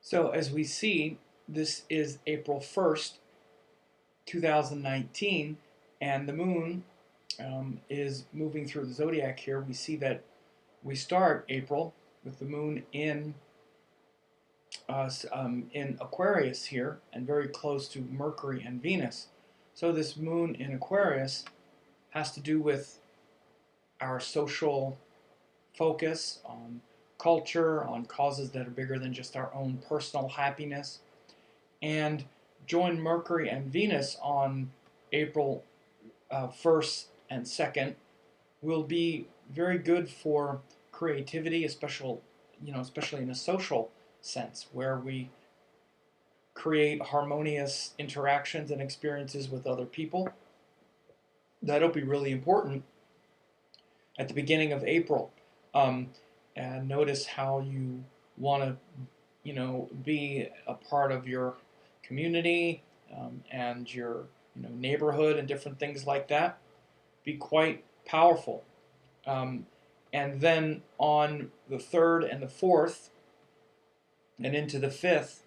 So as we see, this is April 1st, 2019, and the moon is moving through the zodiac here. We see that we start April with the moon in Aquarius here, and very close to Mercury and Venus. So this moon in Aquarius has to do with our social focus on culture, on causes that are bigger than just our own personal happiness. And join Mercury and Venus on April 1st and 2nd will be very good for creativity, especially in a social sense, where we create harmonious interactions and experiences with other people. That'll be really important at the beginning of April. And notice how you want to, be a part of your community and your, neighborhood and different things like that. Be quite powerful. And then on the 3rd and the 4th and into the 5th,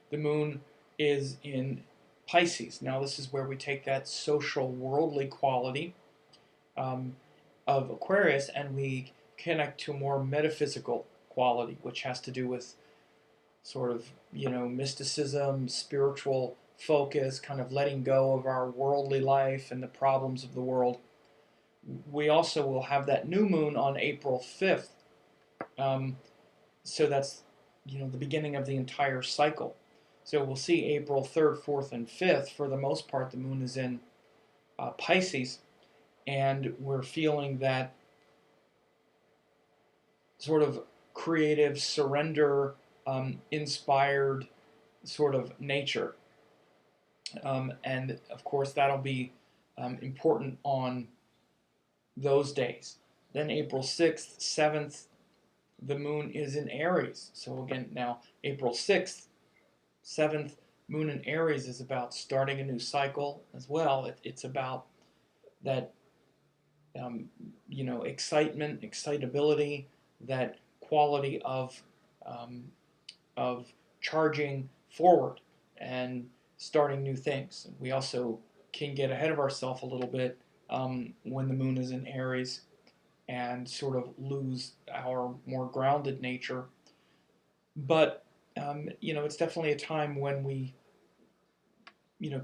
the moon is in Pisces. Now this is where we take that social, worldly quality of Aquarius and we connect to a more metaphysical quality, which has to do with sort of, mysticism, spiritual focus, kind of letting go of our worldly life and the problems of the world. We also will have that new moon on April 5th. So that's, the beginning of the entire cycle. So we'll see April 3rd, 4th, and 5th. For the most part, the moon is in Pisces, and we're feeling that sort of creative, surrender, inspired sort of nature. And of course, that'll be important on those days. Then April 6th, 7th, the moon is in Aries. So again, now April 6th, 7th, moon in Aries is about starting a new cycle as well. It's about that, excitement, excitability, that quality of charging forward and starting new things. We also can get ahead of ourselves a little bit when the moon is in Aries and sort of lose our more grounded nature. But, it's definitely a time when we,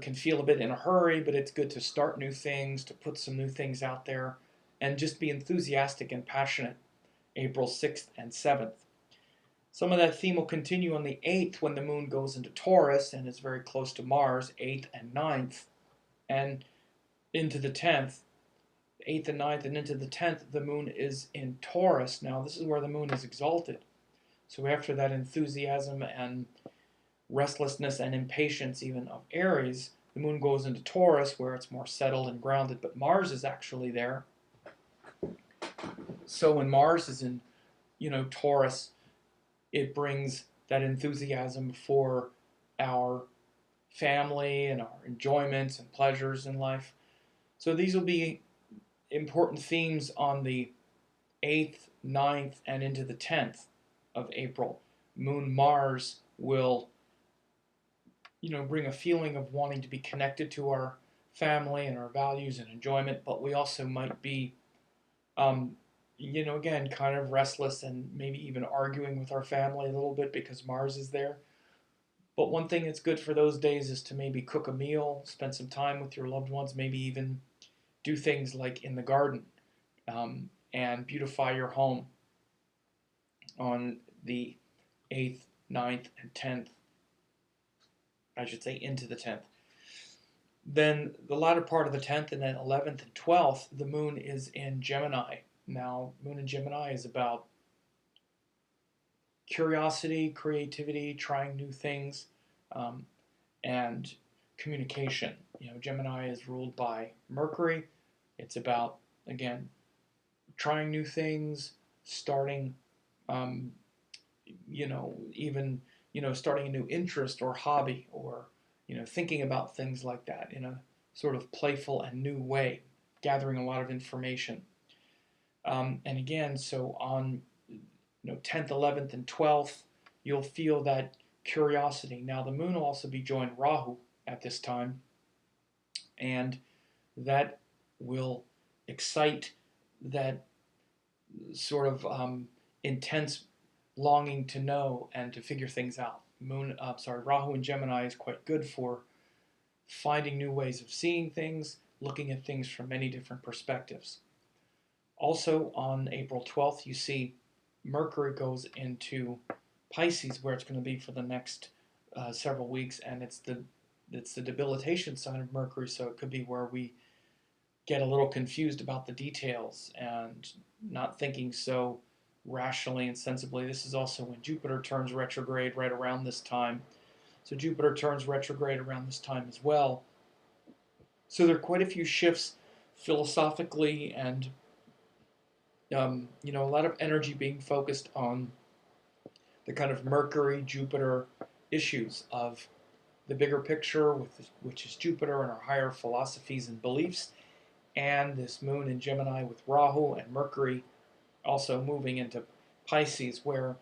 can feel a bit in a hurry, but it's good to start new things, to put some new things out there, and just be enthusiastic and passionate, April 6th and 7th. Some of that theme will continue on the 8th when the moon goes into Taurus and is very close to Mars, 8th and 9th, and into the 10th. 8th and 9th and into the 10th, the moon is in Taurus. Now, this is where the moon is exalted. So after that enthusiasm and restlessness and impatience even of Aries, the moon goes into Taurus where it's more settled and grounded, but Mars is actually there. So when Mars is in, Taurus, it brings that enthusiasm for our family and our enjoyments and pleasures in life. So these will be important themes on the 8th, 9th, and into the 10th of April. Moon Mars will, bring a feeling of wanting to be connected to our family and our values and enjoyment, but we also might be, again, kind of restless and maybe even arguing with our family a little bit because Mars is there. But one thing that's good for those days is to maybe cook a meal, spend some time with your loved ones, maybe even do things like in the garden and beautify your home on the 8th, 9th, and 10th. I should say into the 10th. Then the latter part of the 10th and then 11th and 12th, the moon is in Gemini. Now, moon in Gemini is about curiosity, creativity, trying new things, and communication. Gemini is ruled by Mercury. It's about, again, trying new things, starting, even, starting a new interest or hobby or, thinking about things like that in a sort of playful and new way, gathering a lot of information. And again, so on 10th, 11th, and 12th, you'll feel that curiosity. Now, the moon will also be joined Rahu at this time, and that will excite that sort of intense longing to know and to figure things out. Rahu in Gemini is quite good for finding new ways of seeing things, looking at things from many different perspectives. Also, on April 12th, you see Mercury goes into Pisces, where it's going to be for the next several weeks, and it's the debilitation sign of Mercury, so it could be where we get a little confused about the details and not thinking so rationally and sensibly. This is also when Jupiter turns retrograde right around this time. So Jupiter turns retrograde around this time as well. So there are quite a few shifts philosophically, and a lot of energy being focused on the kind of Mercury, Jupiter issues of the bigger picture, which is Jupiter and our higher philosophies and beliefs, and this moon in Gemini with Rahu and Mercury also moving into Pisces, where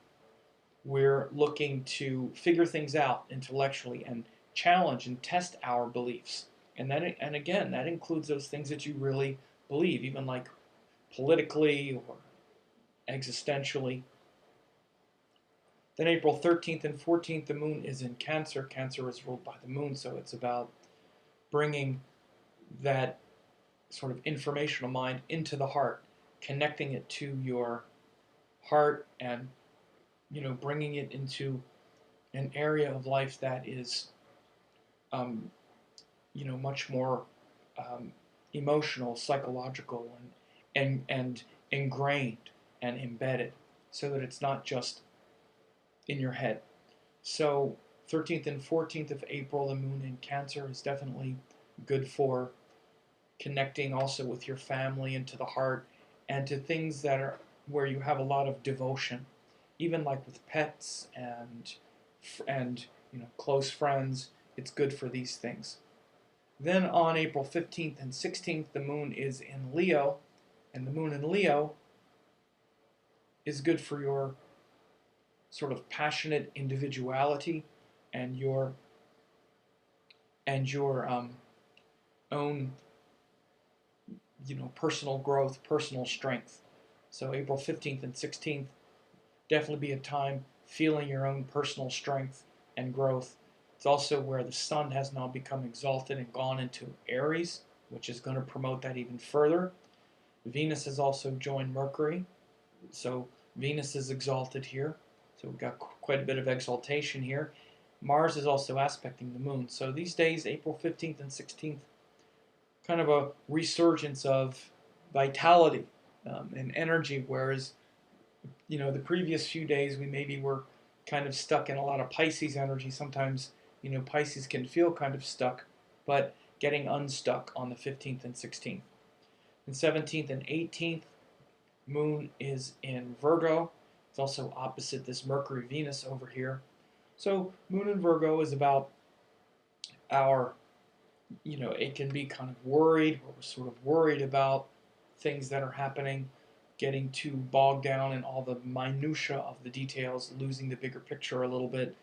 we're looking to figure things out intellectually and challenge and test our beliefs. And again, that includes those things that you really believe, even like politically or existentially. Then April 13th and 14th, the moon is in Cancer. Cancer is ruled by the moon, so it's about bringing that sort of informational mind into the heart, connecting it to your heart, and bringing it into an area of life that is much more emotional, psychological, and ingrained and embedded, so that it's not just in your head. So 13th and 14th of April, the moon in Cancer is definitely good for connecting also with your family and to the heart, and to things that are where you have a lot of devotion, even like with pets and close friends. It's good for these things. Then on April 15th and 16th, the moon is in Leo, and the moon in Leo is good for your sort of passionate individuality and your own personal growth, personal strength. So April 15th and 16th definitely be a time feeling your own personal strength and growth. It's also where the sun has now become exalted and gone into Aries, which is going to promote that even further. Venus has also joined Mercury, so Venus is exalted here. So we've got quite a bit of exaltation here. Mars is also aspecting the moon. So these days, April 15th and 16th, kind of a resurgence of vitality and energy, whereas the previous few days we maybe were kind of stuck in a lot of Pisces energy. Sometimes Pisces can feel kind of stuck, but getting unstuck on the 15th and 16th. And 17th and 18th, moon is in Virgo. It's also opposite this Mercury-Venus over here. So moon in Virgo is about our, it can be kind of worried, or we're sort of worried about things that are happening, getting too bogged down in all the minutia of the details, losing the bigger picture a little bit.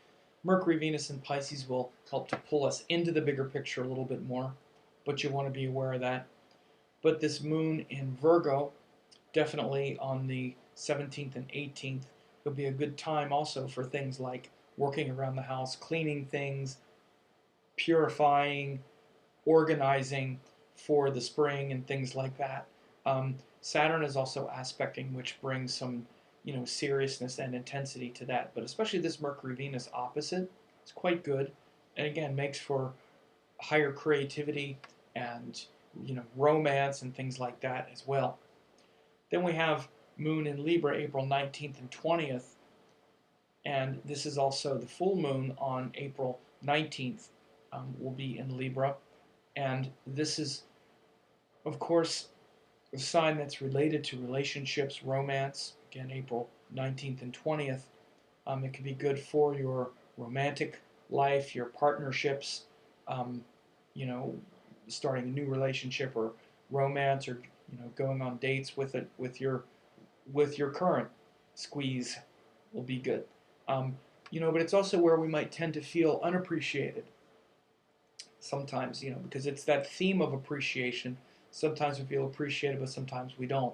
Mercury, Venus, and Pisces will help to pull us into the bigger picture a little bit more, but you want to be aware of that. But this moon in Virgo, definitely on the 17th and 18th, will be a good time also for things like working around the house, cleaning things, purifying, organizing for the spring and things like that. Saturn is also aspecting, which brings some seriousness and intensity to that. But especially this Mercury-Venus opposite is quite good, and again makes for higher creativity and romance and things like that as well. Then we have moon in Libra, April 19th and 20th, and this is also the full moon on April 19th will be in Libra, and this is, of course, a sign that's related to relationships, romance. Again, April 19th and 20th. It can be good for your romantic life, your partnerships, starting a new relationship or romance, or going on dates with your current squeeze will be good. but it's also where we might tend to feel unappreciated sometimes, because it's that theme of appreciation. Sometimes we feel appreciated, but sometimes we don't.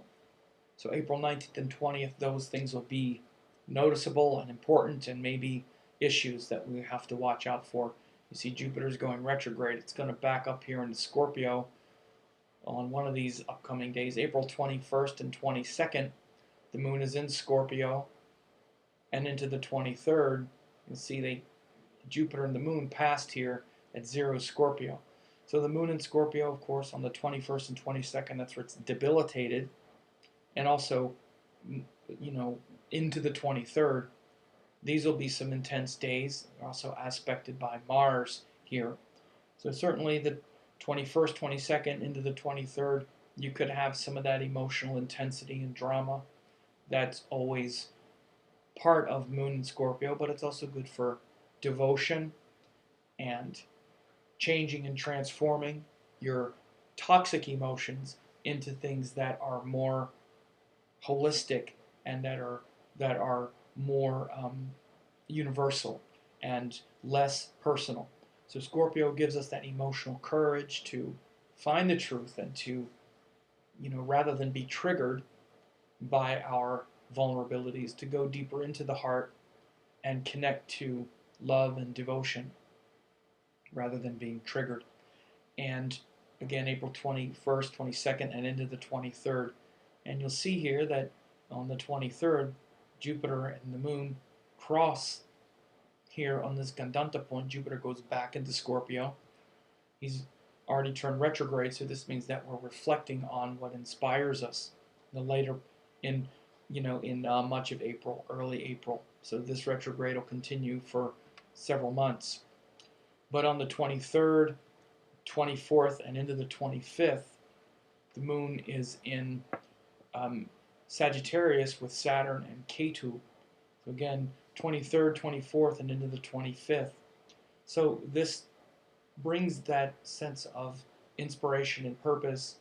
So April 19th and 20th, those things will be noticeable and important, and maybe issues that we have to watch out for. You see Jupiter's going retrograde. It's going to back up here into Scorpio on one of these upcoming days. April 21st and 22nd, the moon is in Scorpio, and into the 23rd, you'll see Jupiter and the moon passed here at 0 Scorpio. So the moon in Scorpio, of course, on the 21st and 22nd, that's where it's debilitated. And also, into the 23rd, these will be some intense days. They're also aspected by Mars here. So certainly the 21st, 22nd, into the 23rd, you could have some of that emotional intensity and drama. That's always part of Moon in Scorpio, but it's also good for devotion and changing and transforming your toxic emotions into things that are more holistic and that are more universal and less personal. So Scorpio gives us that emotional courage to find the truth and to, rather than be triggered by our vulnerabilities, to go deeper into the heart and connect to love and devotion rather than being triggered. And again, April 21st, 22nd, and into the 23rd. And you'll see here that on the 23rd, Jupiter and the moon cross here on this Gandanta point. Jupiter goes back into Scorpio. He's already turned retrograde, so this means that we're reflecting on what inspires us in much of April, early April. So this retrograde will continue for several months. But on the 23rd, 24th, and into the 25th, the moon is in Sagittarius with Saturn and Ketu. So again, 23rd, 24th, and into the 25th. So this brings that sense of inspiration and purpose,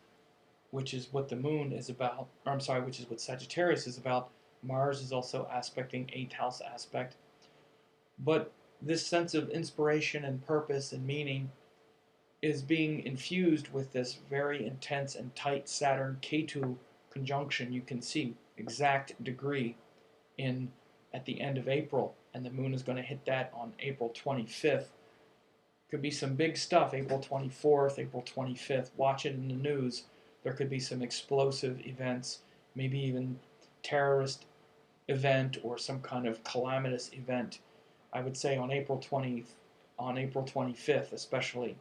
which is what the moon is about, which is what Sagittarius is about. Mars is also aspecting 8th house aspect. But this sense of inspiration and purpose and meaning is being infused with this very intense and tight Saturn-Ketu conjunction. You can see exact degree at the end of April, and the moon is going to hit that on April 25th. Could be some big stuff, April 24th, April 25th. Watch it in the news. There could be some explosive events, maybe even terrorist event or some kind of calamitous event. I would say on April 25th especially.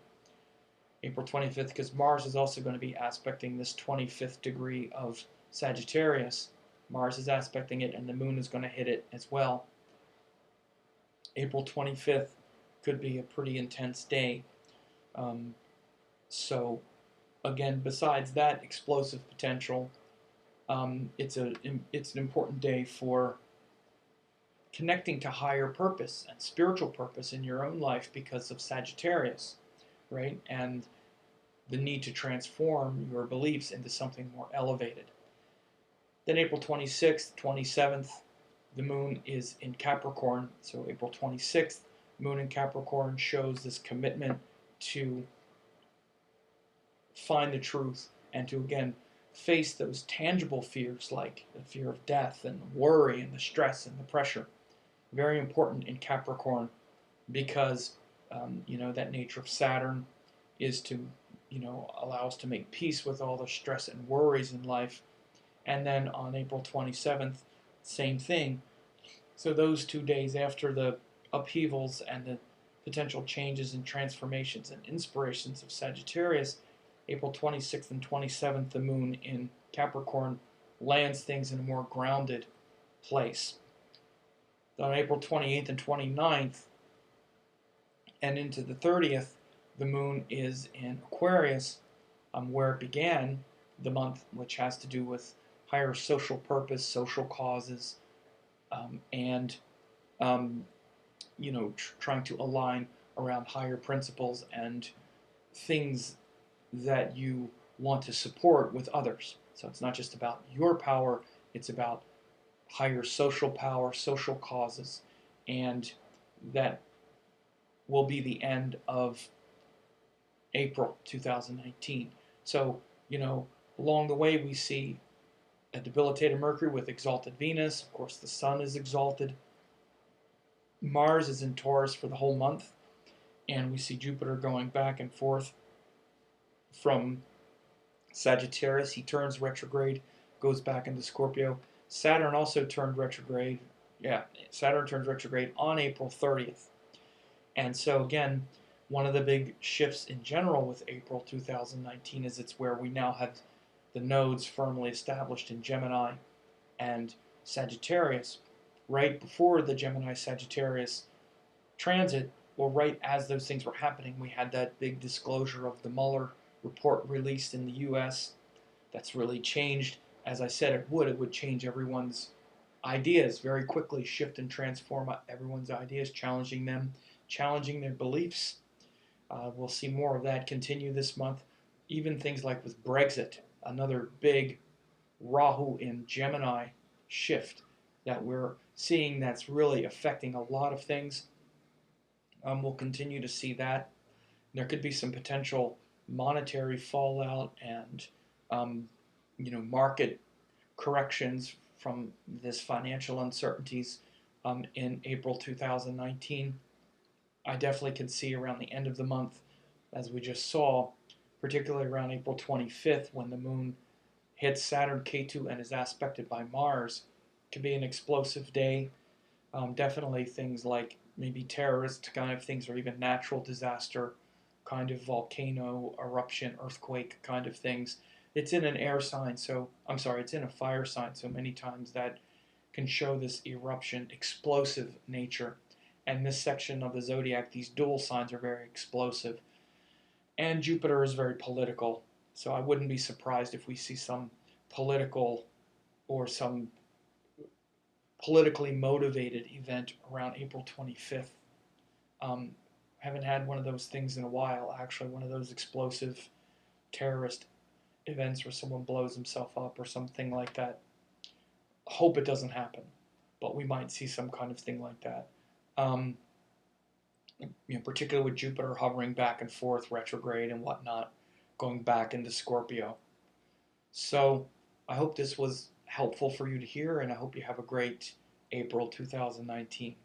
April 25th, because Mars is also going to be aspecting this 25th degree of Sagittarius. Mars is aspecting it, and the moon is going to hit it as well. April 25th could be a pretty intense day. So, again, besides that explosive potential, it's an important day for connecting to higher purpose and spiritual purpose in your own life because of Sagittarius, right? And the need to transform your beliefs into something more elevated. Then April 26th, 27th, the moon is in Capricorn. So April 26th, moon in Capricorn shows this commitment to find the truth and to, again, face those tangible fears like the fear of death and worry and the stress and the pressure. Very important in Capricorn because, that nature of Saturn is to, allow us to make peace with all the stress and worries in life. And then on April 27th, same thing. So those 2 days after the upheavals and the potential changes and transformations and inspirations of Sagittarius, April 26th and 27th, the moon in Capricorn lands things in a more grounded place. Then on April 28th and 29th, and into the 30th, the moon is in Aquarius, where it began the month, which has to do with higher social purpose, social causes, and trying to align around higher principles and things that you want to support with others. So it's not just about your power, it's about higher social power, social causes, and that will be the end of April 2019. So, along the way we see a debilitated Mercury with exalted Venus. Of course, the Sun is exalted. Mars is in Taurus for the whole month, and we see Jupiter going back and forth from Sagittarius. He turns retrograde, goes back into Scorpio. Saturn also turned retrograde. Yeah, Saturn turns retrograde on April 30th. And so, again, one of the big shifts in general with April 2019 is it's where we now have the nodes firmly established in Gemini and Sagittarius. Right before the Gemini Sagittarius transit, or right as those things were happening, we had that big disclosure of the Mueller report released in the US. That's really changed, as I said it would change everyone's ideas very quickly, shift and transform everyone's ideas, challenging them, challenging their beliefs. We'll see more of that continue this month. Even things like with Brexit, another big Rahu in Gemini shift that we're seeing that's really affecting a lot of things. We'll continue to see that. There could be some potential monetary fallout and market corrections from this financial uncertainties in April 2019. I definitely can see around the end of the month, as we just saw, particularly around April 25th when the moon hits Saturn K2 and is aspected by Mars, could be an explosive day. Definitely things like maybe terrorist kind of things or even natural disaster, kind of volcano eruption, earthquake kind of things. It's in an air sign, it's in a fire sign, so many times that can show this eruption, explosive nature. And this section of the zodiac, these dual signs are very explosive. And Jupiter is very political, so I wouldn't be surprised if we see some political or some politically motivated event around April 25th. Haven't had one of those things in a while, actually, one of those explosive terrorist events where someone blows himself up or something like that. Hope it doesn't happen, but we might see some kind of thing like that. Particularly with Jupiter hovering back and forth, retrograde and whatnot, going back into Scorpio. So I hope this was helpful for you to hear, and I hope you have a great April 2019.